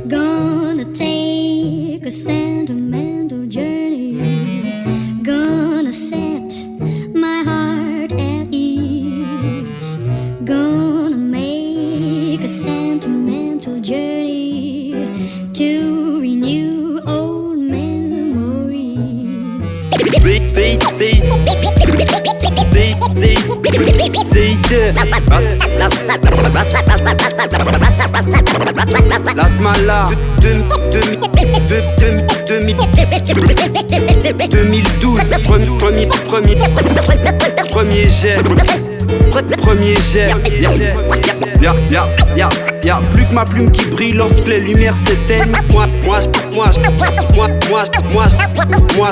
Gonna take a sentimental journey. Gonna set my heart at ease. Gonna make a sentimental journey to renew old memories. La Smala 2012 Premier jet. Y'a plus que ma plume qui brille lorsque les lumières s'éteignent. Moi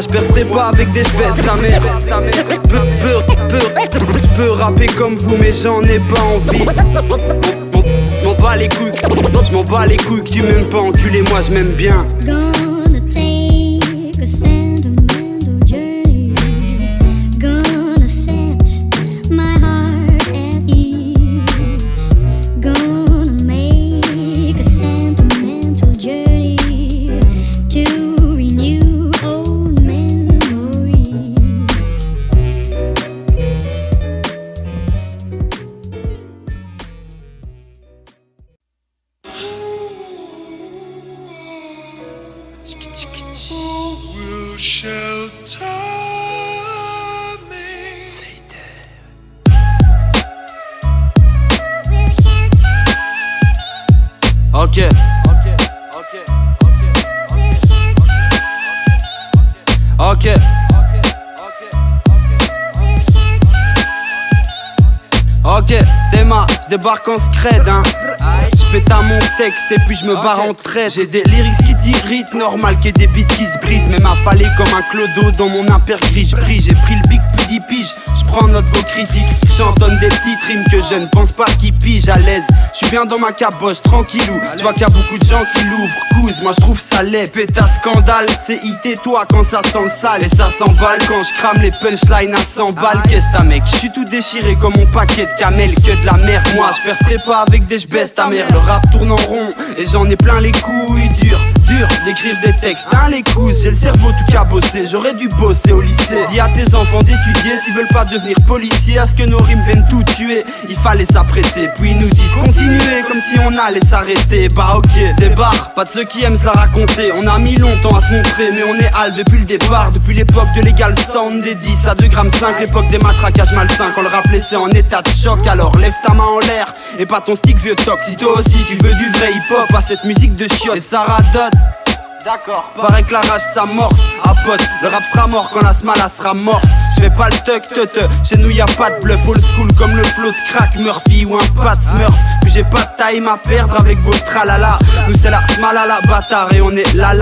je percerai pas avec des espèces ta mère. J'peux rapper comme vous mais j'en ai pas envie. M'en bats les couilles, j'm'en bats les couilles que tu m'aimes pas, enculé, moi j'm'aime bien. Gonna take a sentimental journey. Gonna set my heart at ease. Gonna make a sentimental journey to renew old memories. Will shelter me. Ok. Ok, Théma, j'débarque en scred, hein. J'pète à mon texte et puis j'me barre en trait. J'ai des lyrics qui t'irritent, normal qu'il y ait des beats qui se brisent. Même affalé comme un clodo dans mon impergris. J'brille, j'ai pris le bic plus 10 piges. J'prends note vos critiques, j'entonne des petites rimes que je ne pense pas qu'ils pigent à l'aise. J'suis bien dans ma caboche, tranquillou. J'vois qu'il y a beaucoup de gens qui l'ouvrent, couse, moi j'trouve ça laid. Péta scandale, c'est toi quand ça sent le sale. Et ça s'emballe quand j'crame les punchlines à 100 balles. Qu'est-ce ta mec, j'suis tout déchiré comme mon paquet de camel. Que de la merde, moi j'percerai pas avec des j'baisse ta mère. Le rap tourne en rond et j'en ai plein les couilles. Dur d'écrire des textes, hein les couilles. J'ai le cerveau tout cabossé, j'aurais dû bosser au lycée. Dis à tes enfants d'étudier s'ils veulent pas devenir policiers. À ce que nos rimes viennent tout tuer, il fallait s'apprêter. Puis ils nous disent continuer comme si on allait s'arrêter. Bah ok, débarre, pas de ceux qui aiment se la raconter. On a mis longtemps à se montrer mais on est hal depuis le départ. Depuis l'époque de l'égal sound des 10 à 2,5 grammes, l'époque des matraquages malsains. Quand le rap laissait en état de choc, alors lève ta main en l'air et pas ton stick vieux tox. Si toi aussi tu veux du vrai hip-hop, à cette musique de chiottes et ça radote. D'accord, paraît que la rage s'amorce. Ah pote, le rap sera mort quand la smala sera morte. J'fais pas le tuck chez nous y'a pas de bluff. Old school comme le flow de crack Murphy ou un Pat Smurf. Puis j'ai pas de time à perdre avec vos tralala. Nous c'est la smalala bâtard et on est la.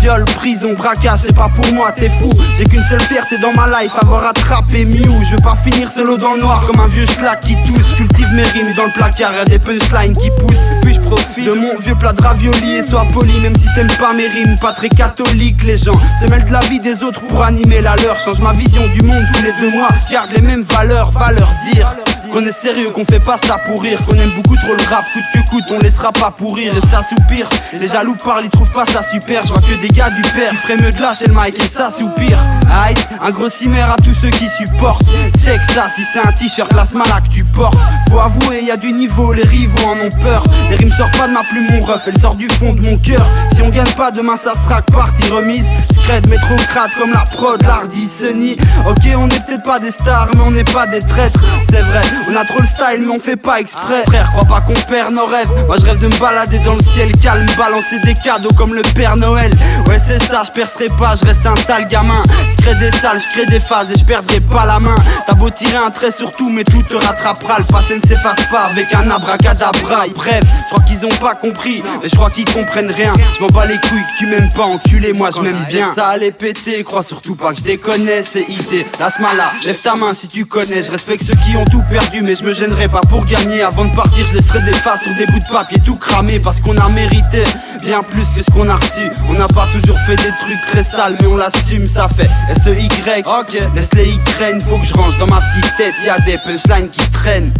Viol, prison, braquage, c'est pas pour moi, t'es fou. J'ai qu'une seule fierté dans ma life, avoir attrapé Mew. Je veux pas finir solo dans le noir comme un vieux schlag qui tousse. J'cultive mes rimes dans le placard, y'a des punchlines qui poussent. Puis j'profite de mon vieux plat de ravioli et sois poli même si t'aimes pas mes rimes. Pas très catholiques les gens se mêlent de la vie des autres pour animer la leur. Change ma vision du monde tous les 2 mois, garde les mêmes valeurs, va leur dire qu'on est sérieux, qu'on fait pas ça pour rire, qu'on aime beaucoup trop le rap, coûte que coûte, on laissera pas pourrir. Et ça soupire, les jaloux parlent, ils trouvent pas ça super. Je vois que des gars du père, il ferait mieux de lâcher le mic et ça soupire. Aïe, un gros cimère à tous ceux qui supportent. Check ça, si c'est un t-shirt, la smala que tu portes. Faut avouer, y a du niveau, les rivaux en ont peur. Les rimes sortent pas de ma plume, mon ref, elles sortent du fond de mon cœur. Si on gagne pas demain, ça sera que partie remise. Scred, métrocrate comme la prod, l'hardy, Sunny. Ok, on est peut-être pas des stars, mais on n'est pas des traîtres. C'est vrai, on a trop le style, mais on fait pas exprès. Frère, crois pas qu'on perd nos rêves. Moi je rêve de me balader dans le ciel calme, balancer des cadeaux comme le Père Noël. Ouais, c'est ça, je percerai pas, je reste un sale gamin. Je crée des salles, je crée des phases et je perdrai pas la main. T'as beau tirer un trait sur tout, mais tout te rattrapera. Le passé ne s'efface pas avec un abracadabra. Bref, je crois qu'ils ont pas compris, mais je crois qu'ils comprennent rien. Je m'en bats les couilles que tu m'aimes pas, enculé, moi je m'aime bien. Ça allait péter, crois surtout pas que je déconne, c'est idée. La smala, lève ta main si tu connais. Je respecte ceux qui ont tout perdu, mais je me gênerai pas pour gagner. Avant de partir, je laisserai des faces sur des bouts de papier tout cramé. Parce qu'on a mérité bien plus que ce qu'on a reçu. On n'a pas toujours fait des trucs très sales, mais on l'assume, ça fait SEY. Ok, laisse les Y craignent, faut que je range dans ma petite tête. Y'a des punchlines qui traînent.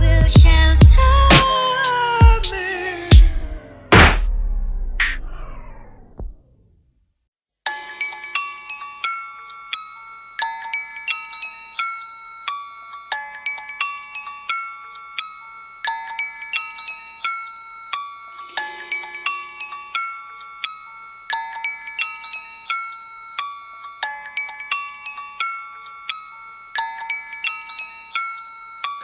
Will shelter me.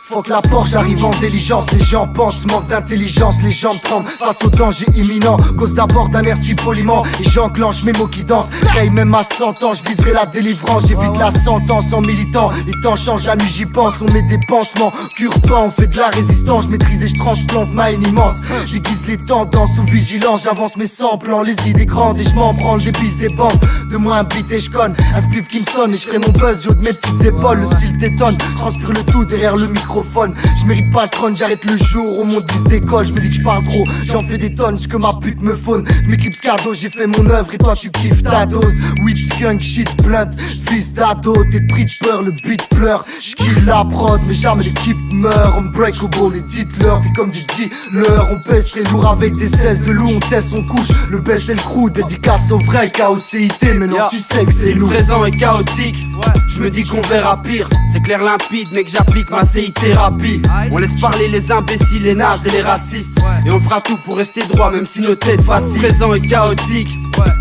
Faut que la Porsche arrive en diligence. Les gens pensent, manque d'intelligence. Les jambes tremblent face au danger imminent. Cause d'abord d'un air si poliment. Et j'enclenche mes mots qui dansent. Veille même à 100 ans, je viserai la délivrance. J'évite la sentence en militant. Les temps changent, la nuit j'y pense. On met des pansements, cure-pas, on fait de la résistance. Je maîtrise et je transplante ma haine immense. J'aiguise les tendances sous vigilance. J'avance mes sans plans, les idées grandes. Et je m'en branle des pistes des bandes. De moi un beat et je conne. Un spliff qui me sonne et je ferai mon buzz. J'ai haut de mes petites épaules, le style t'étonne. Je transpire le tout derrière le microphone. Je mérite pas le trône, j'arrête le jour où mon disque décolle. Je me dis que je parle trop, j'en fais des tonnes, ce que ma pute me faune. Je m'éclipse cadeau, j'ai fait mon œuvre et toi tu kiffes ta dose. Weed, skunk, shit, blunt, fils d'ado. T'es pris de peur, le beat pleure. J'kill la prod, mais jamais l'équipe meurt. Unbreakable, et dites-leur, t'es comme des dealers. On pèse très lourd avec des 16 de loup, on teste, on couche. Le best et le crew, dédicace au vrai KOCIT. Mais non, tu sais que c'est lourd. Le présent est chaotique, je me dis qu'on verra pire. C'est clair limpide, mais que j'applique ma CI-thérapie. On laisse parler les imbéciles, les nazes et les racistes. Et on fera tout pour rester droit, même si nos têtes vacillent. Le présent est chaotique,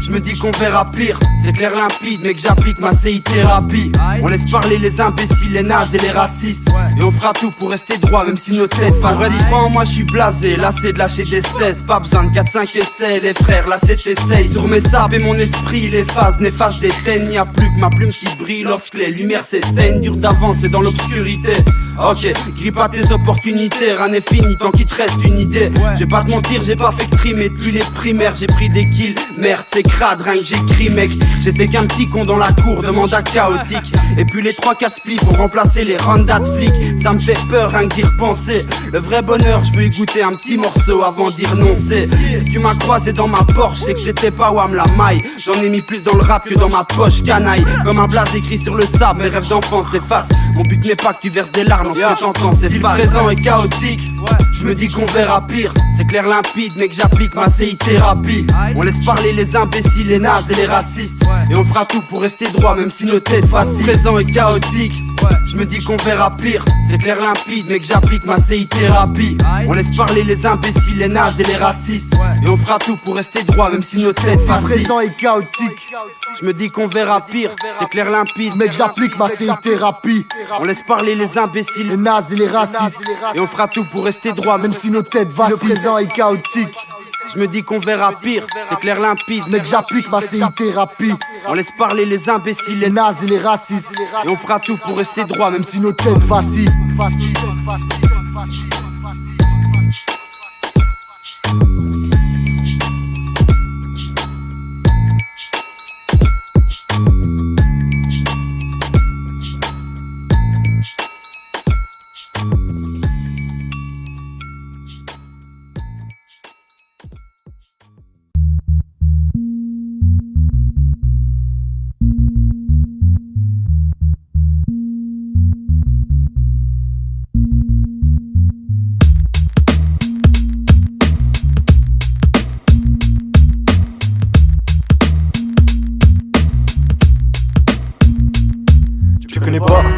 je me dis qu'on verra pire. C'est clair limpide, mais que j'applique ma CI-thérapie. On laisse parler les imbéciles, les nazes et les racistes. Et on fera tout pour rester droit, même si nos têtes vacillent. Pour être franc, moi je suis blasé, lassé de lâcher des 16. Pas besoin de 4-5 essais, les frères, là c'est essaye. Sur mes sapes et mon esprit, les phases néfastes d'éteignent. Y'a plus que ma plume qui brille lorsque les lumières s'éteignent. Dur d'avancer dans l'obscurité. Ok, grippe à tes opportunités, rien n'est fini tant qu'il te reste une idée. J'ai pas te mentir, j'ai pas fait que trimer depuis les primaires. J'ai pris des kills, merde c'est crade, rien que j'écris mec. J'étais qu'un petit con dans la cour de mandat chaotique. Et puis les 3-4 spliffs ont remplacé les randas de flics. Ça me fait peur rien que d'y repenser. Le vrai bonheur, je veux y goûter un petit morceau avant d'y renoncer. Si tu m'as croisé dans ma Porsche, c'est que j'étais pas Wham la maille. J'en ai mis plus dans le rap que dans ma poche canaille. Comme un blaze écrit sur le sable, mes rêves d'enfant s'effacent. Mon but n'est pas que tu verses des larmes, ce que t'entends c'est si le présent est chaotique, je me dis qu'on verra pire. C'est clair limpide, mais que j'applique ma CI-thérapie. On laisse parler les imbéciles, les nazes et les racistes. Et on fera tout pour rester droit, même si nos têtes vacillent. Le présent est chaotique, je me dis qu'on verra pire. C'est clair limpide, mais que j'applique ma CI-thérapie. On laisse parler les imbéciles, les nazes et les racistes. Et on fera tout pour rester droit, même si nos têtes vacillent. Le présent est chaotique, je me dis qu'on verra pire. C'est clair limpide, mais que j'applique ma CI-thérapie. On laisse parler les imbéciles, les nazes et les racistes. Et on fera tout pour rester droit, même si nos têtes vacillent. Le présent est chaotique, je me dis qu'on verra pire. C'est clair limpide, mais que j'applique ma CI-thérapie. On laisse parler les imbéciles, les nazes et les racistes. Et on fera tout pour rester droit, même si nos têtes vacillent.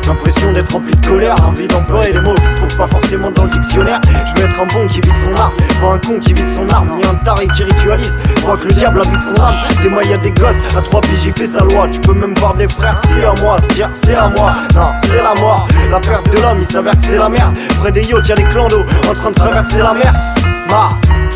L'impression d'être rempli de colère, envie d'employer des mots qui se trouvent pas forcément dans le dictionnaire. Je veux être un bon qui vide son art, pas un con qui vide son arme, ni un taré qui ritualise. Je crois que le diable habite son âme. Des mois y'a des gosses, à 3 piges il fait sa loi. Tu peux même voir des frères, c'est à moi, se dire c'est à moi. Non, c'est la mort, la perte de l'homme, il s'avère que c'est la merde. Près des yachts y'a des clans d'eau, en train de traverser la mer.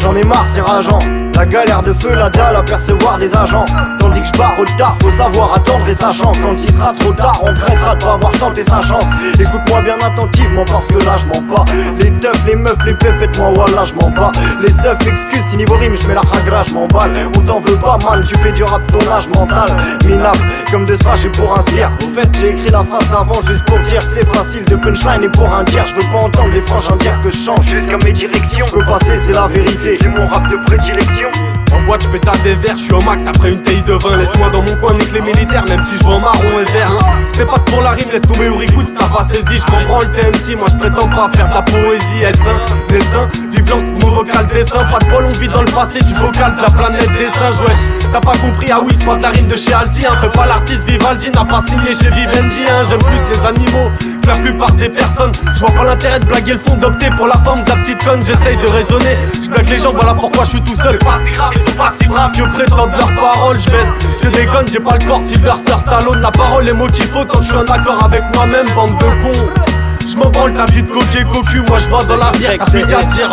J'en ai marre, c'est rageant. La galère de feu, la dalle à percevoir des agents. Tandis que je barre au tard, faut savoir attendre et sachant. Quand il sera trop tard, on regrettera de pas avoir tenté sa chance. Écoute-moi bien attentivement parce que là je mens pas. Les teufs, les meufs, les pépettes, moi voilà je mens pas. Les seufs, excuses, si niveau rime, je mets la hagra, je m'emballe. On t'en veut pas man, tu fais du rap ton âge mental. Minable, comme de se fâcher pour un sbire. Au fait j'ai écrit la phrase d'avant juste pour dire que c'est facile de punchline et pour un dire. Je veux pas entendre les frangins dire que je change jusqu'à mes directions. Je peux passer, c'est la vérité, c'est mon rap de prédilection. En boîte, je pétard des verres, je suis au max après une taille de vin. Laisse-moi dans mon coin nique les militaires, même si je vois marron et vert. C'était pas que pour la rime, laisse tomber ou écoute, ça va saisi. Je m'en branle TMC, moi je prétends pas faire de la poésie. S1, dessin, vive l'encre, mon vocal dessin. Pas de bol, on vit dans le passé, du vocal de la planète des singes. Ouais, t'as pas compris, ah oui, c'est pas de la rime de chez Aldi. Fais pas l'artiste Vivaldi, n'a pas signé chez Vivendi. J'aime plus les animaux que la plupart des personnes. Je vois pas l'intérêt de blaguer le fond, d'opter pour la forme de la petite conne. J'essaye de raisonner, je blague les gens, voilà pourquoi je suis tout seul. Pas si grave, ils sont pas si braves, que prétendent leurs paroles. Je baisse, je déconne, j'ai pas le corps de Sylvester Stallone. La parole, les mots qu'il faut quand je suis en accord avec moi-même, bande de cons. Je m'en branle ta vie de coquet cocu, moi je vois dans l'avenir, t'as plus qu'à dire.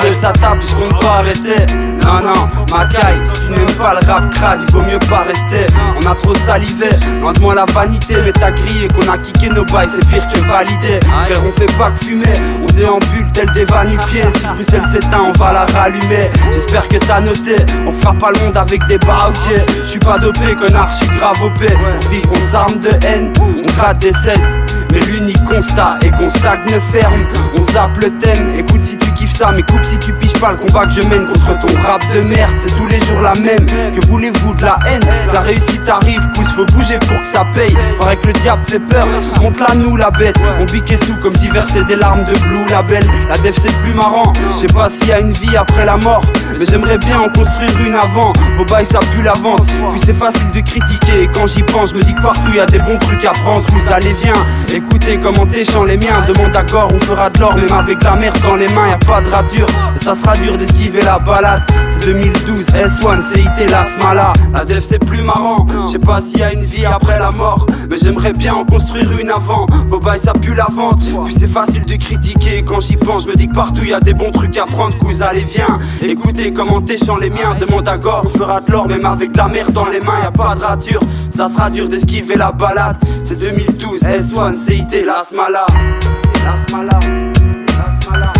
Avec ça tape, je compte pas arrêter. Non, ma caille, si tu n'aimes pas le rap crade, il vaut mieux pas rester. On a trop salivé, loin de moi la vanité. Mais t'as crié qu'on a kické nos bails, c'est pire que validé. Frère, on fait pas que fumer, on déambule tel des va-nu-pieds. Si Bruxelles s'éteint, on va la rallumer. J'espère que t'as noté, on fera pas le monde avec des baroquets. Je suis pas dopé, connard, je suis grave OP. Pour vivre, on s'arme de haine, on gratte des 16. Mais l'unique constat est qu'on stagne ferme. On zappe le thème, écoute si tu kiffes ça, mais coupe si tu piges pas le combat que je mène contre ton rap de merde. C'est tous les jours la même, que voulez-vous de la haine? La réussite arrive, cousse, faut bouger pour que ça paye. Paraît que le diable fait peur, monte-la nous la bête. On bique sous comme si versait des larmes de Blue Label. La def c'est plus marrant, je sais pas s'il y a une vie après la mort, mais j'aimerais bien en construire une avant. Vos bails ça pue la vente, puis c'est facile de critiquer. Et quand j'y pense, je me dis que partout y a des bons trucs à prendre. Où ça les vient, écoutez comment t'échants les miens. Demande d'accord, on fera de l'or, même avec la merde dans les mains. Y'a pas de rature, et ça sera dur d'esquiver la balade. C'est 2012, S1, CIT, la Smala. La def c'est plus marrant, je sais pas s'il y a une vie après la mort, mais j'aimerais bien en construire une avant. Vos bails ça pue la vente, puis c'est facile de critiquer. Quand j'y pense, je me dis que partout y a des bons trucs à prendre. Cousin, allez viens, écoutez comment t'échants les miens. Demande à Gore, on fera de l'or, même avec la merde dans les mains. Y'a pas de rature, ça sera dur d'esquiver la balade. C'est 2012, S1, CIT, la Smala. La Smala, la Smala.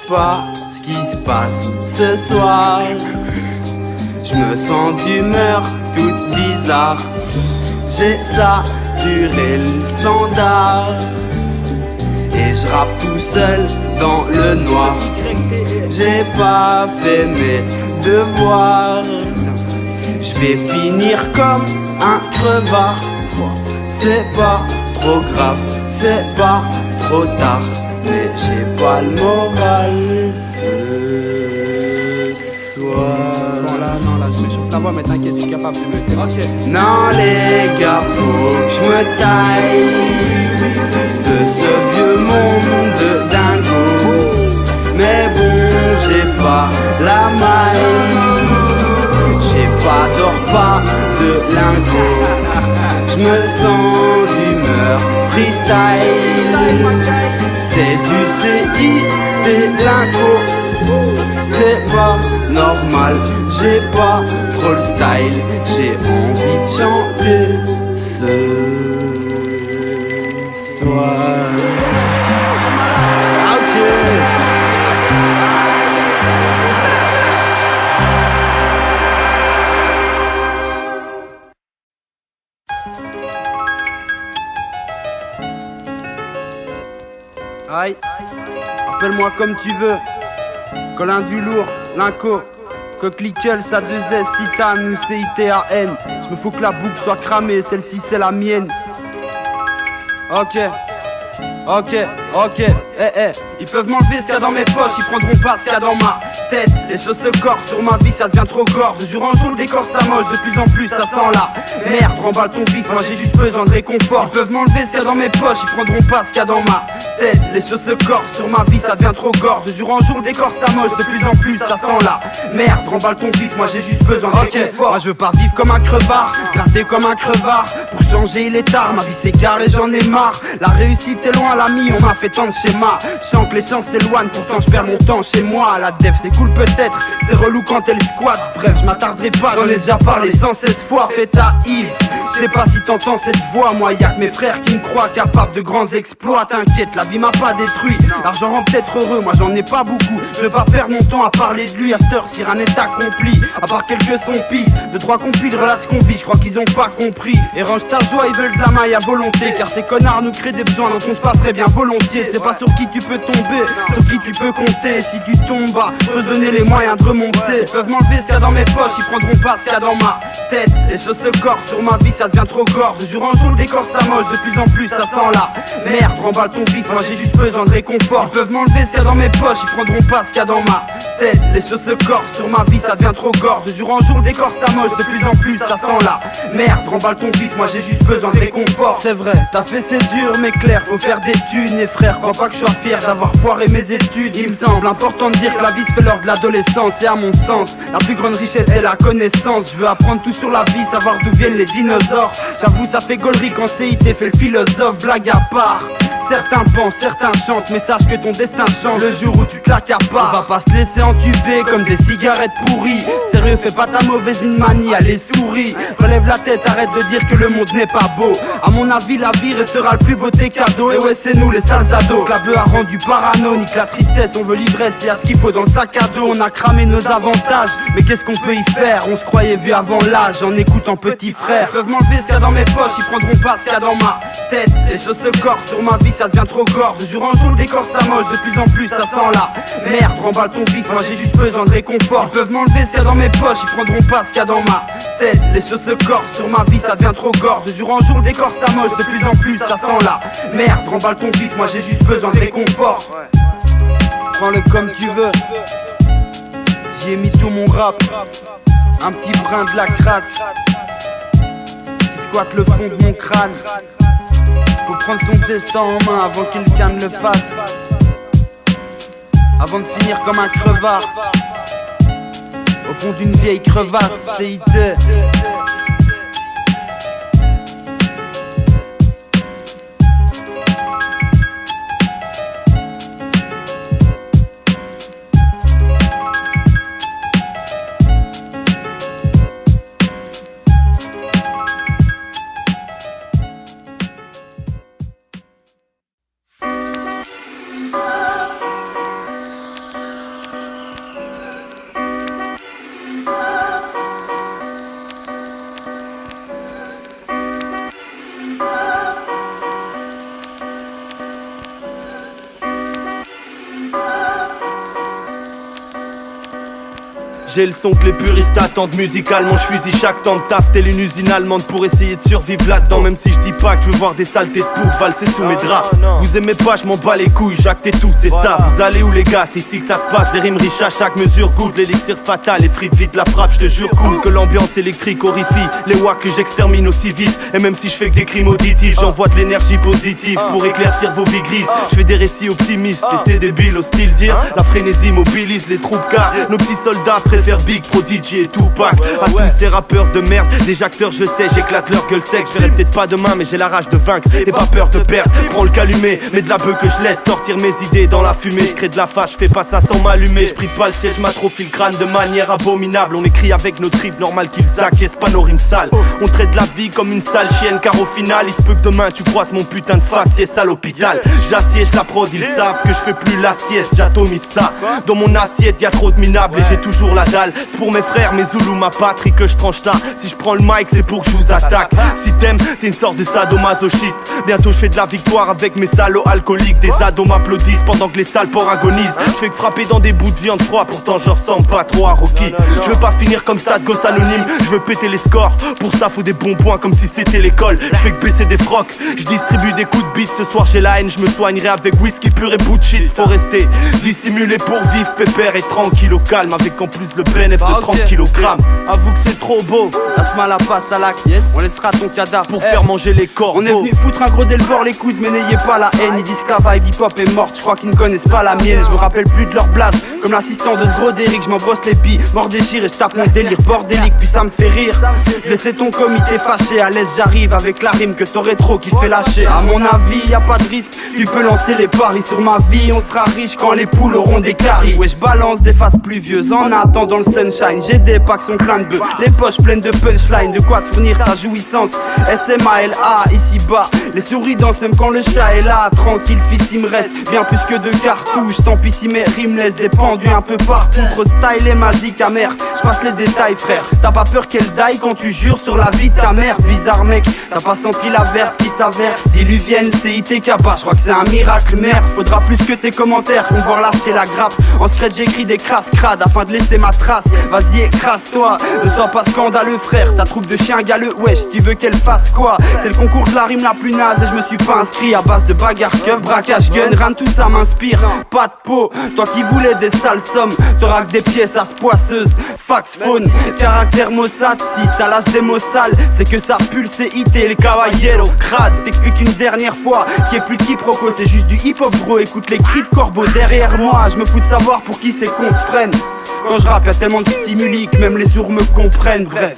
Pas ce qui se passe ce soir. Je me sens d'humeur toute bizarre. J'ai saturé le standard et je rappe tout seul dans le noir. J'ai pas fait mes devoirs. Je vais finir comme un crevard. C'est pas trop grave, c'est pas trop tard, mais j'ai pas le moral ce soir. Bon là, je m'échauffe la voix, mais t'inquiète, je suis capable de me faire. Ok. Non les gars, faut que je me taille de ce vieux monde de dingo. Mais bon, j'ai pas la maille, j'ai pas d'or, pas de lingot. Je me sens d'humeur freestyle. C'est du CI, des lingots. C'est pas normal, j'ai pas trop le style. J'ai envie de chanter ce soir. Aïe, appelle-moi comme tu veux. Colin du lourd, Linco, Coquelicule, ça 2S, Citane ou CITAN. Je me fous que la boucle soit cramée, celle-ci c'est la mienne. Ok, ils peuvent m'enlever ce qu'il y a dans mes poches, ils prendront pas ce qu'il y a dans ma tête. Les choses se corsent sur ma vie, ça devient trop gore. De jour en jour le décor s'amoche, de plus en plus ça sent la merde. Remballe ton fils, moi j'ai juste besoin de réconfort. Ils peuvent m'enlever ce qu'il y a dans mes poches, ils prendront pas ce qu'il y a dans ma tête. Les choses se corsent sur ma vie, ça devient trop gore. De jour en jour le décor s'amoche, de plus en plus ça sent la merde. Remballe ton fils, moi j'ai juste besoin de réconfort. Moi je veux pas vivre comme un crevard, gratter comme un crevard. Pour changer il est tard, ma vie s'égare et j'en ai marre. La réussite est loin l'ami, on m'a fait tant de schémas. Je sens que les chances s'éloignent, pourtant je perds mon temps chez moi. La dev c'est cool peut-être, c'est relou quand elle squatte. Bref je m'attarderai pas, j'en ai déjà parlé 116 fois. Fais ta Yves, je sais pas si t'entends cette voix. Moi y'a que mes frères qui me croient capable de grands exploits. T'inquiète, la vie m'a pas détruit. L'argent rend peut-être heureux, moi j'en ai pas beaucoup. Je veux pas perdre mon temps à parler de lui. À cette heure si rien n'est accompli, à part quelques sons pisse. De trois compiles relate ce qu'on vit, je crois qu'ils ont pas compris. Et range ta joie, ils veulent de la maille à volonté. Car ces connards nous créent des besoins dont on se passerait bien volontiers. Tu sais pas sur qui tu peux tomber, sur qui tu peux compter. Si tu tombes bas, faut se donner les moyens de remonter. Ils peuvent m'enlever ce qu'il y a dans mes poches, ils prendront pas ce qu'il y a dans ma tête. Les choses se corsent sur ma vie, ça devient trop gore. De jour en jour le décor s'amoche, de plus en plus ça sent la merde. Remballe ton fils, moi j'ai juste besoin de réconfort. Ils peuvent m'enlever ce qu'il y a dans mes poches, ils prendront pas ce qu'il y a dans ma tête. Les choses se corsent sur ma vie, ça devient trop gore. De jour en jour le décor s'amoche, de plus en plus ça sent la merde. Remballe ton fils, moi j'ai juste besoin de réconfort. C'est vrai, t'as fait c'est dur mais clair, faut faire des thunes. Et frère, crois pas que je sois fier d'avoir foiré mes études. Il me semble important de dire que la vie se fait lors de l'adolescence. Et à mon sens, la plus grande richesse c'est la connaissance. Je veux apprendre tout sur la vie, savoir d'où viennent les dinosaures. J'avoue ça fait gaulerie quand CIT fait le philosophe, blague à part. Certains pensent, certains chantent, mais sache que ton destin change le jour où tu te l'accapares. On va pas se laisser entuber comme des cigarettes pourries. Sérieux, fais pas ta mauvaise mine manie, allez souris. Relève la tête, arrête de dire que le monde n'est pas beau. À mon avis, la vie restera le plus beau des cadeaux. Et ouais, c'est nous les sales ados. La bleue a rendu parano, nique la tristesse, on veut l'ivresse. Et à ce qu'il faut dans le sac à dos, on a cramé nos avantages. Mais qu'est-ce qu'on peut y faire? On se croyait vu avant l'âge, en écoutant petit frère. Ils peuvent m'enlever ce qu'il y a dans mes poches, ils prendront pas ce qu'il y a dans ma tête. Les choses se corsent sur ma vie, ça devient trop gore. De jour en jour le décor s'amoche, de plus en plus ça sent la merde. Remballe ton fils, moi j'ai juste besoin de réconfort. Ils peuvent m'enlever ce qu'il y a dans mes poches, ils prendront pas ce qu'il y a dans ma tête. Les choses se corsent sur ma vie, ça devient trop gore. De jour en jour le décor s'amoche, de plus en plus ça sent la merde. Remballe ton fils, moi j'ai juste besoin de réconfort. Prends-le comme tu veux. J'y ai mis tout mon rap, un petit brin de la crasse qui squatte le fond de mon crâne. Faut prendre son destin en main avant qu'il ne le fasse. Avant de finir comme un crevard au fond d'une vieille crevasse. CIT. J'ai le son que les puristes attendent musicalement. Je fusille chaque temps de taf, telle une usine allemande pour essayer de survivre là-dedans. Même si je dis pas que je veux voir des saletés de pouf valser sous mes draps. Vous aimez pas, je m'en bats les couilles, j'acte et tout, c'est ça. Vous allez où les gars, c'est ici que ça se passe. Des rimes riches à chaque mesure, goûte l'élixir fatal. Les frites vite la frappe, je te jure cool. Que l'ambiance électrique horrifie les wacks que j'extermine aussi vite. Et même si je fais que des crimes auditifs, j'envoie de l'énergie positive pour éclaircir vos vies grises. Je fais des récits optimistes et c'est débile, hostile dire. La frénésie mobilise les troupes car nos petits soldats préfèrent Big, Prodigy et Tupac. À tous ces rappeurs de merde, des acteurs je sais, j'éclate leur gueule sec. Je verrai peut-être pas demain mais j'ai la rage de vaincre et pas peur de perdre. Prends le calumet, mais de la bœuf que je laisse sortir mes idées dans la fumée. Je crée de la fâche, je fais pas ça sans m'allumer. Je prie pas le ciel, je m'atrophie le crâne de manière abominable. On écrit avec nos tripes, normal qu'ils acquiescent pas nos rimes sales. On traite la vie comme une sale chienne car au final il se peut que demain tu croises mon putain de faciès à l'hôpital. J'assiège la prod, ils savent que je fais plus la sieste. J'atomise ça, dans mon assiette y'a trop de minables et j'ai toujours la dalle. C'est pour mes frères, mes Zoulous, ma patrie que je tranche ça. Si je prends le mic, c'est pour que je vous attaque. Si t'aimes, t'es une sorte de sadomasochiste. Bientôt je fais de la victoire avec mes salauds alcooliques. Des ados m'applaudissent pendant que les sales porcs agonisent. Je fais que frapper dans des bouts de viande froid, pourtant je ressemble pas trop à Rocky. Je veux pas finir comme ça de gosse anonyme, je veux péter les scores. Pour ça faut des bons points comme si c'était l'école. Je fais que baisser des frocs, je distribue des coups de bite. Ce soir j'ai la haine, je me soignerai avec whisky pur et bullshit. Faut rester dissimulé pour vivre pépère et tranquille au calme. Avec en plus le bénéf de 30 kg. Avoue que c'est trop beau, Asmala passe à l'acte, yes. On laissera ton cadavre pour faire manger les corps. On est venu foutre un gros d'éleveur les couilles, mais n'ayez pas la haine. Ils disent que la vibe hip hop est morte, je crois qu'ils ne connaissent pas la mienne. Je me rappelle plus de leur blase, comme l'assistant de ce gros d'Eric. Je m'en bosse les billes, mort déchire et je tape mon délire bordélique. Puis ça me fait rire, laissez ton comité fâché. À l'aise j'arrive avec la rime que t'aurais trop kiffé lâcher. À mon avis y a pas de risque, tu peux lancer les paris sur ma vie. On sera riche quand les poules auront des caries. Ouais je balance des faces pluvieuses en attendant le sunshine. J'ai des packs sont pleins de bœufs, les poches pleines de punchline. De quoi te fournir ta jouissance, SMALA ici bas. Les souris dansent même quand le chat est là. Tranquille fils il me reste bien plus que de cartouches. Tant pis si mes rimes laissent des pendus un peu partout. Trop style et magique amère, j'passe les détails frère. T'as pas peur qu'elle daille quand tu jures sur la vie de ta mère. Bizarre mec, t'as pas senti l'averse qui s'avère. Diluvienne, CITK pas, j'crois que c'est un miracle merde. Faudra plus que tes commentaires pour voir lâcher la grappe. En secret j'écris des crasses crades afin de laisser ma trace. Vas-y écrase-toi, ne sois pas scandaleux frère. Ta troupe de chiens galeux, wesh tu veux qu'elle fasse quoi? C'est le concours de la rime la plus naze et je me suis pas inscrit. À base de bagarre, keuf, braquage, gun, rien de tout ça m'inspire. Pas de peau, toi qui voulais des sales sommes, t'auras que des pièces à ce poisseuse. Fax phone, caractère Mossad, si ça lâche des mots sales, c'est que ça pulse c'est IT, les caballero crade. T'explique une dernière fois, qui est plus de quiproquo, c'est juste du hip hop gros. Écoute les cris de corbeau derrière moi, je me fous de savoir pour qui c'est qu'on se prenne. Quand je rappe y'a tellement de stimuli que même les sourds me comprennent, bref.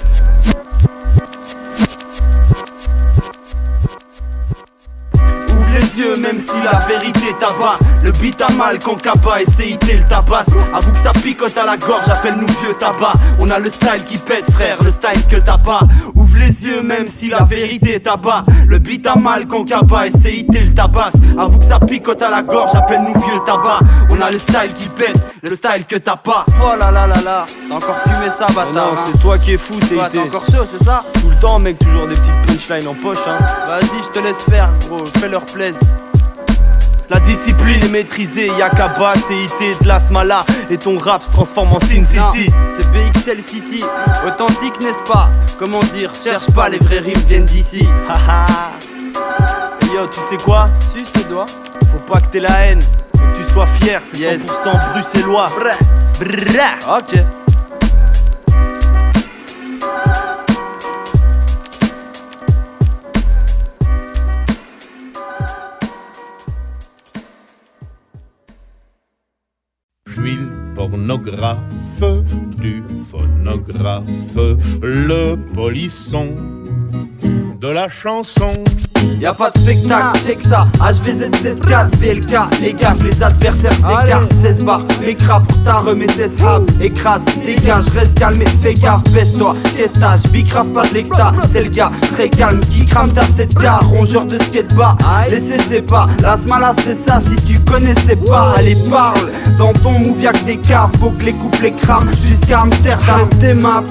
Les yeux, même si la vérité t'abat. Le beat a mal quand Kaba et CIT le tabasse. Avoue que ça picote à la gorge, appelle-nous vieux tabac. On a le style qui pète frère, le style que t'as pas. Ouvre les yeux même si la vérité t'abat. Le beat a mal quand Kaba et CIT le tabasse. Avoue que ça picote à la gorge, appelle-nous vieux tabac. On a le style qui pète, le style que t'as pas. Oh là là là là, t'as encore fumé ça bâtard. Non, c'est toi qui es fou, CIT. T'es encore chaud, c'est ça? Tout le temps mec, toujours des petites punchlines en poche hein. Vas-y je te laisse faire gros, fais leur plaisir. La discipline est maîtrisée, y'a Kaba, CIT, de l'Asmala. Et ton rap se transforme en Sin City. C'est BXL City, authentique n'est-ce pas? Comment dire, cherche pas, les vrais rimes viennent d'ici. Haha. Yo, tu sais quoi? Suce tes doigts. Faut pas que t'aies la haine, mais que tu sois fier, c'est yes. 100% bruxellois. Brrr. Ok. Pornographe du phonographe, le polisson de la chanson. Y'a pas de spectacle, check ça, HVZ74, VLK, les gars, les adversaires s'écartent. 16 bars, m'écras pour ta remettre hab, écrase, dégage, reste calme et fais gaffe, baisse-toi, testage, bicrave pas de l'exta, c'est le gars, très calme, qui crame ta 7K, rongeur de skatebar, laissez c'est pas, l'asmala c'est ça, si tu connaissais pas, allez parle, dans ton move y'a que des cas, faut que les couples les crament, jusqu'à Amsterdam, tes maps,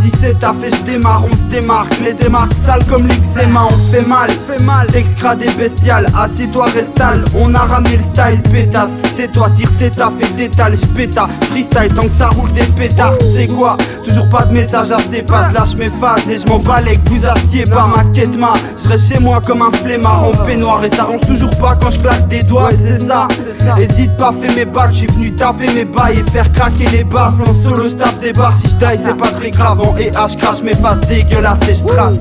17 a fait j'démarre, on se démarque, les démarques sales comme l'eczéma, on fait mal. T'excras des bestiales, assieds-toi, restale. On a ramené le style, pétasse. Tais-toi, tire tes taf et détale. J'péta, freestyle tant que ça roule des pétards. C'est quoi? Toujours pas de message à ces pages. Lâche mes phases et j'm'en balais que vous assiez pas ma quête ma. J'reste chez moi comme un flemmard en peignoir. Et ça range toujours pas quand j'claque des doigts. Ouais, c'est ça. Hésite pas, fais mes bacs. J'suis venu taper mes bails et faire craquer les baffles. En solo j'tape des barres. Si j'daille c'est pas très grave. En EH crache mes faces dégueulasses et j'trace.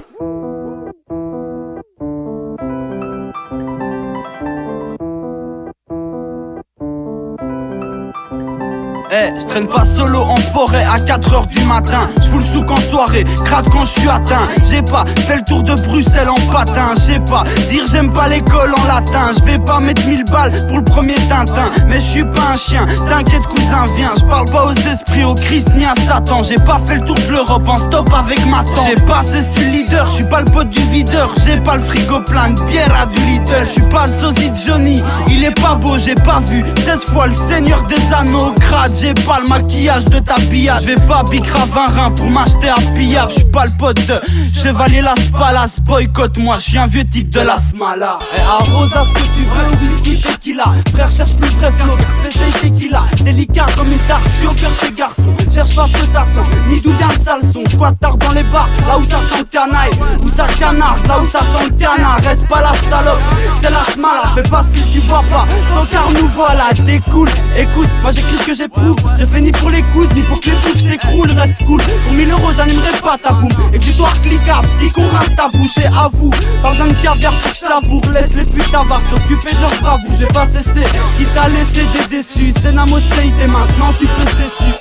Je traîne pas solo en forêt à 4h du matin. J'fous le souk en soirée, crade quand j'suis atteint. J'ai pas fait le tour de Bruxelles en patin. J'ai pas dire j'aime pas l'école en latin. J'vais pas mettre 1000 balles pour le premier Tintin. Mais j'suis pas un chien, t'inquiète cousin viens. J'parle pas aux esprits, au Christ ni à Satan. J'ai pas fait le tour de l'Europe en stop avec ma tante. J'ai pas cessé le leader, j'suis pas le pote du videur. J'ai pas le frigo plein de bière à du Lidl. J'suis pas le sosie de Johnny, il est pas beau, j'ai pas vu 16 fois le Seigneur des Anneaux. Crade, j'ai pas le maquillage de ta pillage. J'vais pas bicrave un rein pour m'acheter un pillard. J'suis pas le pote de Chevalier Las Palas. Boycott moi, j'suis un vieux type de la Smala. Et arrose à ce que tu veux, whisky tequila. Frère cherche plus vrai flow, car c'est tequila. Délicat comme une tarte, j'suis au cœur chez garçon. Cherche pas ce que ça sent, ni d'où vient le sale son. J'squatte tard dans les bars, là où ça sent le canaille. Où ça canarde, là où ça sent le canard. Reste pas la salope, c'est la Smala. Fais pas si tu vois pas, ton car nous voilà. T'es cool, écoute, moi j'écris ce que j'éprouve. Je fais ni pour les couses, ni pour que les poufs s'écroulent. Reste cool, pour 1000 euros j'animerai pas ta boum. Exutoire cliquable, dis qu'on reste ta bouche et avoue. Pas besoin de caviar pour que je savoure. Laisse les putes avares s'occuper de leur bravoure. J'ai pas cessé, qui t'a laissé des déçus. C'est Namoseï et maintenant tu peux cesser.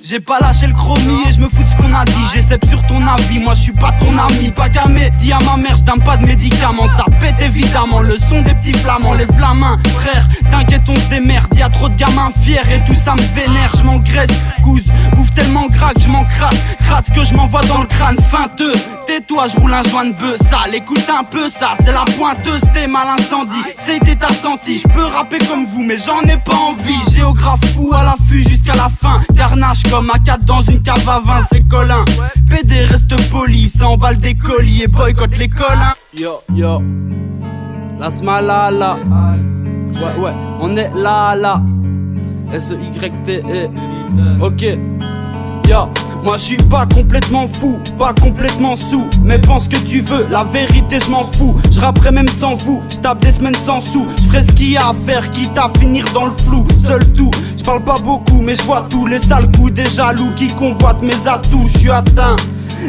J'ai pas lâché le chromie et je me fous de ce qu'on a dit. J'essaie sur ton avis, moi je suis pas ton ami. Pas camé, dis à ma mère j'donne pas de médicaments. Ça pète évidemment, le son des petits flamands. Lève la main, frère, t'inquiète on se démerde. Y'a trop de gamins fiers et tout ça me vénère. Je m'engraisse, couze, bouffe tellement gras que je m'en crasse. Crate que je m'envoie dans le crâne, feinteux. Tais-toi, je roule un joint de bœuf sale. Écoute un peu ça, c'est la pointeuse, t'es mal incendie. C'était ta senti, je peux rapper comme vous mais j'en ai pas envie. Géographe fou à l'affût jusqu'à la fin. Carnage comme A4 dans une cave à vin, c'est Colin. PD reste poli, ça emballe des colis et boycott les colins. Yo, yo, la Smala là. Ouais, on est là. S-E-Y-T-E. Ok, yo. Moi je suis pas complètement fou, pas complètement sous. Mais pense que tu veux, la vérité je m'en fous. Je rapperai même sans vous, je tape des semaines sans sous. Je ferai ce qu'il y a à faire, quitte à finir dans le flou. Seul tout, je parle pas beaucoup mais je vois tous les sales coups des jaloux qui convoitent mes atouts. Je suis atteint.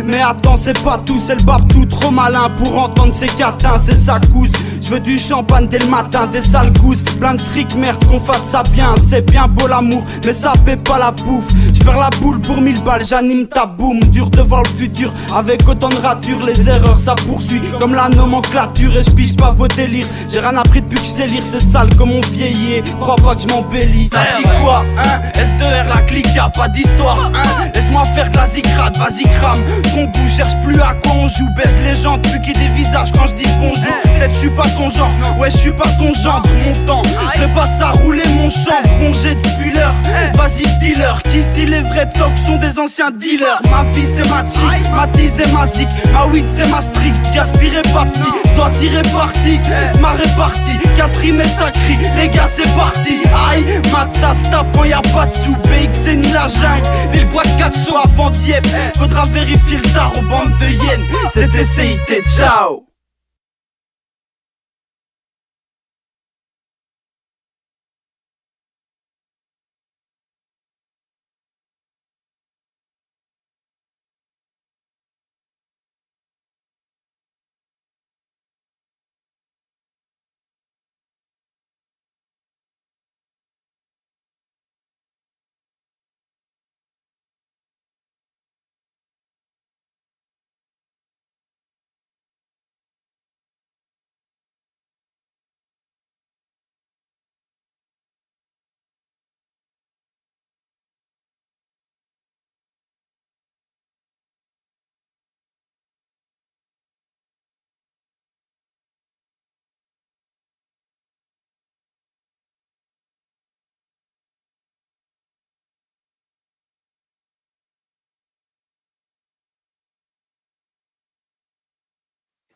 Mais attends, c'est pas tout, c'est le bab tout trop malin pour entendre ces catins, c'est sa cousse. Je veux du champagne dès le matin, des sales gousses, plein de fric, merde qu'on fasse ça bien. C'est bien beau l'amour, mais ça paie pas la bouffe. Je perds la boule pour 1000 balles, j'anime ta boum. Dur de voir le futur, avec autant de ratures. Les erreurs ça poursuit, comme la nomenclature. Et je pige pas vos délires, j'ai rien appris depuis que je sais lire. C'est sale comme on vieillit, crois pas que je m'embellis. Ça dit quoi, hein? S2R la clique, y'a pas d'histoire, hein? Laisse-moi faire que la zicrate, vas-y crame. Ton goût, cherche plus à quoi on joue. Baisse les gens, plus qui des visages quand je dis bonjour. Peut-être je suis pas ton genre, ouais je suis pas ton genre. Mon temps, je fais pas ça rouler mon champ. Rongé depuis l'heure, vas-y dealer. Qu'ici les vrais tocs sont des anciens dealers. Ma vie c'est ma chic, ma tease c'est ma zik. Ma weed c'est ma strict, gaspiller pas petit. Je dois tirer parti, ma répartie. Quatrième et ça crie, les gars c'est parti. Aïe, mat ça se tape quand y'a pas de sous. BX ni la jungle, ni le bois de 4 sauts avant Dieppe. Faudra vérifier le tard aux bandes de hyènes. C'était CIT, ciao.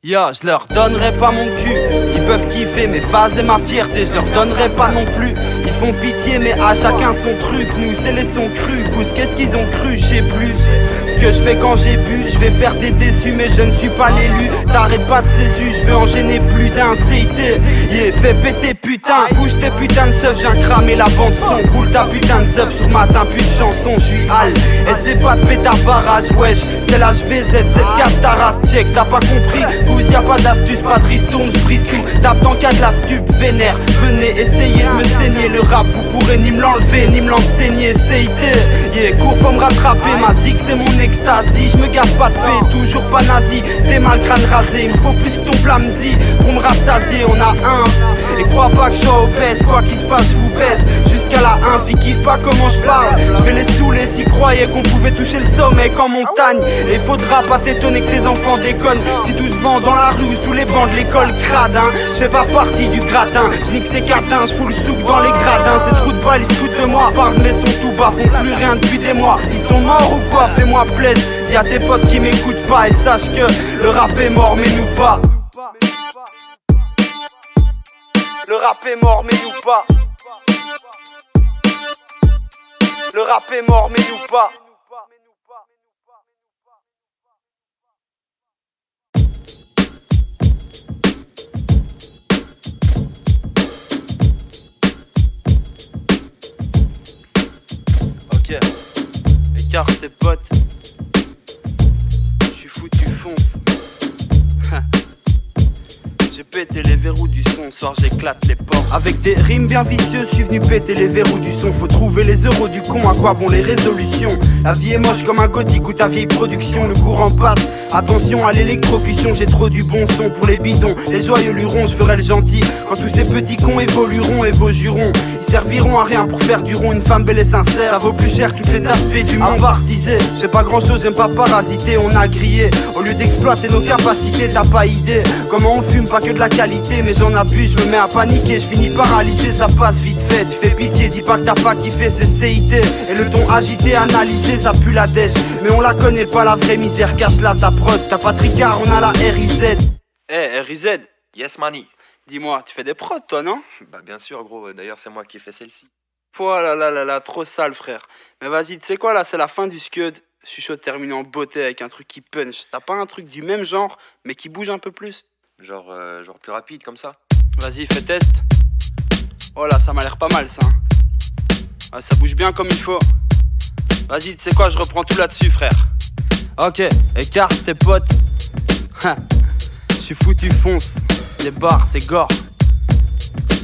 Yo, je leur donnerai pas mon cul. Ils peuvent kiffer mes phases et ma fierté, je leur donnerai pas non plus. Ils font pitié mais à chacun son truc. Nous c'est les sons crus, Gousse qu'est-ce qu'ils ont cru, je sais plus. Ce que je fais quand j'ai bu, je vais faire des déçus mais je ne suis pas l'élu. T'arrêtes pas de césu, je veux en gêner plus d'un. CIT, yeah, fais péter putain. Bouge tes putains de seufs, je viens cramer la bande son. Roule ta putain de sub sur matin puis de chanson. Je suis Al, et c'est pas de pétard barrage, wesh. C'est l'HVZ, cette carte ta race, check, t'as pas compris. Y'a pas d'astuce, pas de ristourne, j'brise tout. Tape dans cas de la stup, vénère. Venez essayer de me saigner. Le rap, vous pourrez ni me l'enlever, ni me l'enseigner. CIT, yeah, cours, faut me rattraper. Ma zig, c'est mon extasie. J'me gaffe pas de paix, toujours pas nazi. T'es mal crâne rasé, il me faut plus que ton plamzi. Pour me rassasier, on a un. Et crois pas que je sois obèse, quoi qu'il se passe, je vous baisse. Jusqu'à la inf, ils kiffent pas comment je parle. Je vais les saouler s'ils croyaient qu'on pouvait toucher le sommet qu'en montagne. Et faudra pas t'étonner que tes enfants déconnent. Si tout se vend dans la rue, sous les bancs de l'école cradin. Je fais pas partie du gratin, je nique ces catins, je fous le souk dans les gradins. Ces trous de balles, ils se foutent de moi, parlent mais sont tout bas, font plus rien depuis des mois. Ils sont morts ou quoi, fais-moi plaisir. Y'a des potes qui m'écoutent pas et sache que le rap est mort mais nous pas. Le rap est mort mais nous pas. Le rap est mort mais nous pas. Ok, écarte tes potes. J'suis foutu, fonce. J'ai pété les verrous du son, soir j'éclate les portes. Avec des rimes bien vicieuses, j'suis venu péter les verrous du son. Faut trouver les euros du con, à quoi bon les résolutions? La vie est moche comme un gothique ou ta vieille production. Le courant passe, attention à l'électrocution. J'ai trop du bon son pour les bidons. Les joyeux lurons, je ferai le gentil. Quand tous ces petits cons évolueront et vos jurons, ils serviront à rien pour faire du rond. Une femme belle et sincère, ça vaut plus cher que toutes les aspects du monde. Bardisé, j'ai pas grand chose, j'aime pas parasiter. On a grillé, au lieu d'exploiter nos capacités. T'as pas idée comment on fume, pas que de la qualité. Mais j'en abuse, je me mets à paniquer. Je finis paralysé, ça passe vite fait. Tu fais pitié, dis pas que t'as pas kiffé, c'est CIT. Et le ton agité, analysé, ça pue la dèche. Mais on la connaît pas la vraie misère, cache là ta prod. T'as pas tricard, on a la RIZ. Eh, RIZ. Yes, Mani. Dis-moi, tu fais des prods toi, non? Bah bien sûr, gros. D'ailleurs, c'est moi qui ai fait celle-ci. Oh là là là là, trop sale, frère. Mais vas-y, tu sais quoi, là, c'est la fin du scud. Je suis chaud de terminer en beauté avec un truc qui punch. T'as pas un truc du même genre, mais qui bouge un peu plus? Genre plus rapide, comme ça. Vas-y, fais test. Oh là, ça m'a l'air pas mal, ça. Ah, ça bouge bien comme il faut. Vas-y, tu sais quoi, je reprends tout là-dessus, frère. Ok, écarte tes potes. Je suis foutu, fonce. Les barres, c'est gore.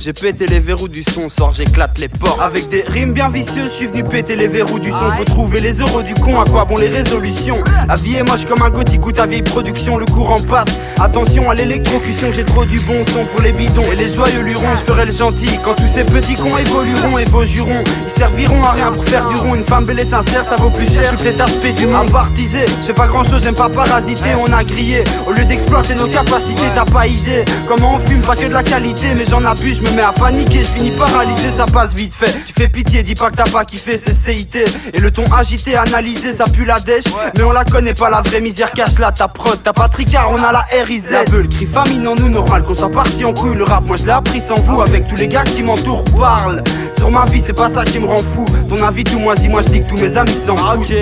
J'ai pété les verrous du son, soir j'éclate les portes. Avec des rimes bien vicieuses, je suis venu péter les verrous du son. Faut trouver les euros du con, à quoi bon les résolutions? La vie est moche comme un gothique ou ta vieille production. Le courant passe, attention à l'électrocution. J'ai trop du bon son pour les bidons et les joyeux lurons, je ferai le gentil. Quand tous ces petits cons évolueront et vos jurons, ils serviront à rien pour faire du rond. Une femme belle et sincère, ça vaut plus cher que cet aspect du monde. Bardisé, j'ai pas grand chose, j'aime pas parasiter. On a grillé, au lieu d'exploiter nos capacités. T'as pas idée comment on fume, pas que de la qualité. Mais j'en abuse, je me mets à paniquer, je finis paralysé, ça passe vite fait. Tu fais pitié, dis pas que t'as pas kiffé, c'est CIT. Et le ton agité, analysé, ça pue la dèche. Mais on la connaît pas la vraie misère, cache là ta prod. T'as pas tricard, on a la RIZ. La bulle crie famine en nous, normal qu'on soit parti en couille. Le rap, moi je l'ai appris sans vous, avec tous les gars qui m'entourent. Parle sur ma vie, c'est pas ça qui me rend fou. Ton avis tout moisi, moi je dis que tous mes amis s'en foutent. Ok,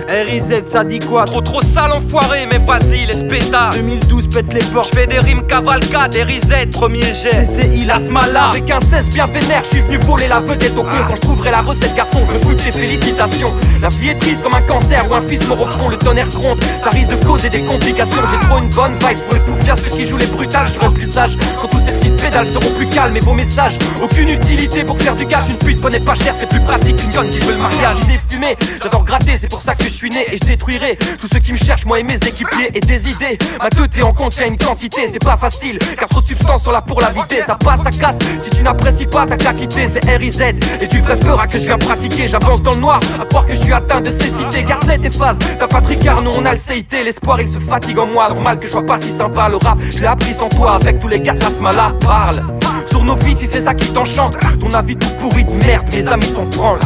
RIZ, ça dit quoi? Trop sale enfoiré, mais vas-y, laisse pétard. 2012, pète les portes. J'fais des rimes cavalcade, RIZ. Premier jet, CCI, la smala. Avec un 16 bien vénère, je suis venu voler la vedette au con. Quand je trouverai la recette garçon, je me fous de tes félicitations. La vie est triste comme un cancer ou un fils mort au front. Le tonnerre gronde, ça risque de causer des complications. J'ai trop une bonne vibe pour les poufias, ceux qui jouent les brutales. Je serai plus sage quand tous ces petites pédales seront plus calmes. Et vos messages, aucune utilité pour faire du cash. Une pute bonne et pas cher, c'est plus pratique qu'une conne qui veut le mariage. J'ai fumé, j'adore gratter, c'est pour ça que je suis né. Et je détruirai tous ceux qui me cherchent, moi et mes équipiers. Et des idées, ma teuté en contient une quantité. C'est pas facile, car trop de substances sont là pour la vider. Ça passe, ça casse, si tu n'apprécies pas, t'as qu'à quitter. C'est RIZ, et tu ferais peur à que je viens pratiquer. J'avance dans le noir, à croire que je suis atteint de cécité. Garde-les tes phases, t'as pas tricard, nous on a le CIT. L'espoir il se fatigue en moi, normal que je sois pas si sympa. Le rap, je l'ai appris sans toi, avec tous les gars de la smala. Parle sur nos vies si c'est ça qui t'enchante. Ton avis tout pourri de merde, mes amis sont branles.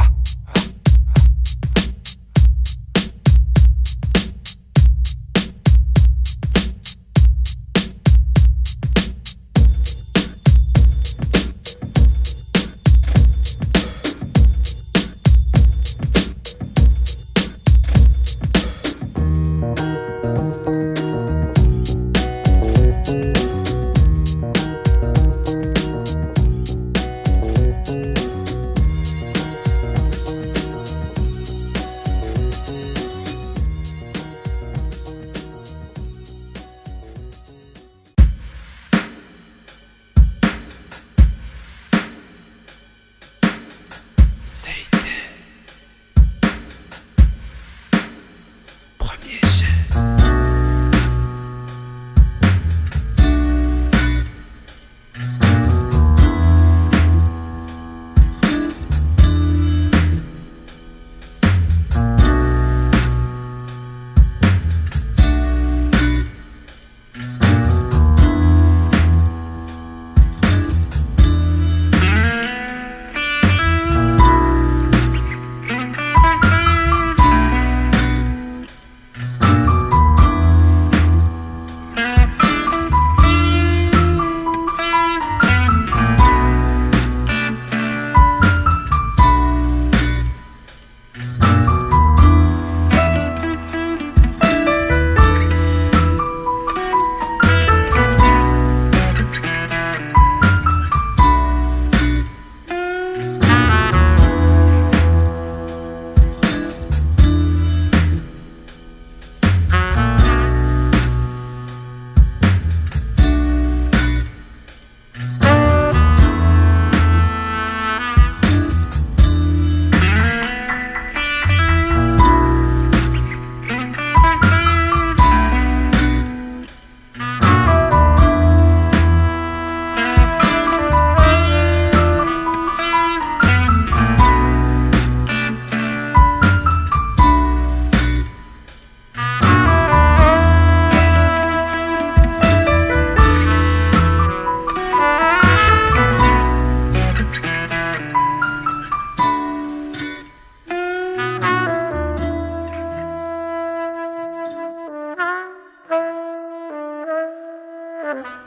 Thank you.